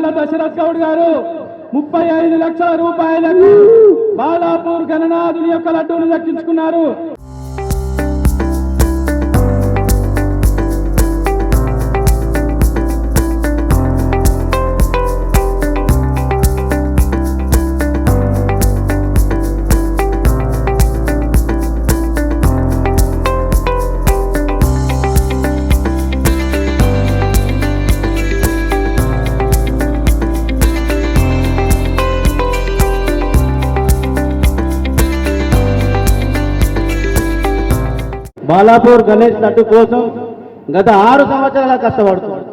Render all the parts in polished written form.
లింగాల దశరథ్ గౌడ్ గారు 35 లక్షల రూపాయలకు బాలాపూర్ గణనాథుని యొక్క లడ్డూను దక్కించుకున్నారు. బాలాపూర్ గణేష్ లడ్డు కోసం గత 6 సంవత్సరాల కష్టపడుతున్నాడు.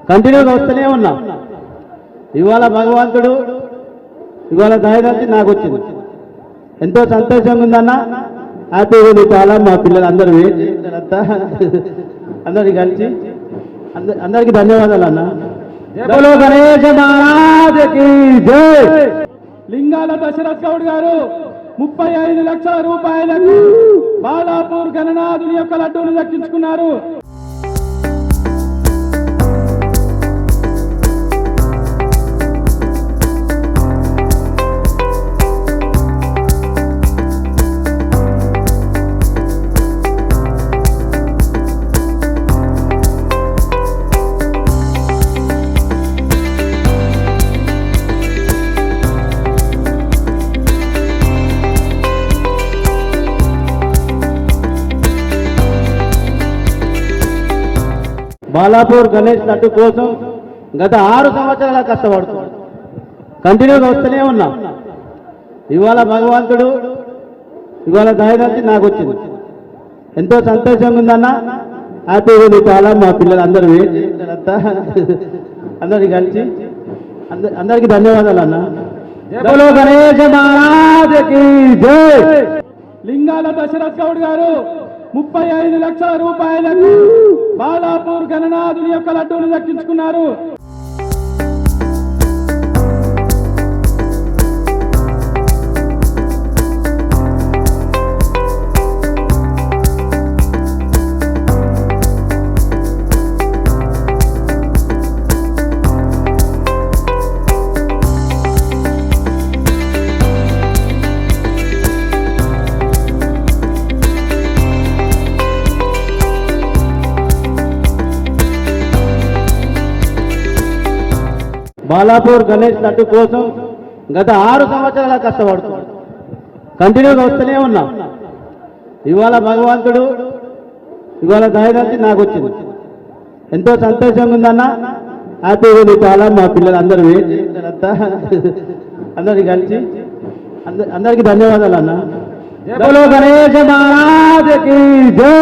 కంటిన్యూగా వస్తూనే ఉన్నా. ఇవాళ భగవంతుడు ఇవాళ దయదలిచి నాకు వచ్చింది. ఎంతో సంతోషంగా ఉందన్న. హ్యాపీగా ఉంది చాలా. మా పిల్లలు అందరూ అందరికి కలిసి అందరికీ ధన్యవాదాలు అన్న. బోలో గణేశ మహారాజుకి జై. లింగాల దశరథ్ గౌడ్ గారు 35 లక్షల రూపాయలకు బాలాపూర్ గణనాథుని యొక్క లడ్డూను దక్కించుకున్నారు. బాలాపూర్ గణేష్ లడ్డు కోసం గత 6 సంవత్సరాల కష్టపడుతున్నాడు. కంటిన్యూగా వస్తూనే ఉన్నా. ఇవాళ భగవంతుడు ఇవాళ దయదలిచి నాకు వచ్చింది. ఎంతో సంతోషంగా ఉందన్న. హ్యాపీగా ఉంది చాలా. మా పిల్లలు అందరూ అందరికి కలిసి అందరికీ ధన్యవాదాలు అన్న. బోలో గణేశ మహారాజుకి జై. లింగాల దశరథ్ గౌడ్ గారు 35 లక్షల రూపాయలకు బాలాపూర్ గణనాథుని యొక్క లడ్డూను దక్కించుకున్నారు. బాలాపూర్ గణేష్ లడ్డు కోసం గత 6 సంవత్సరాల కష్టపడుతున్నాడు. కంటిన్యూగా వస్తూనే ఉన్నా. ఇవాళ భగవంతుడు ఇవాళ దయదలిచి నాకు వచ్చింది. ఎంతో సంతోషంగా ఉందన్న. హ్యాపీగా ఉంది చాలా. మా పిల్లలు అందరూ అందరికి కలిసి అందరికీ ధన్యవాదాలు అన్న. బోలో గణేశ మహారాజుకి జై.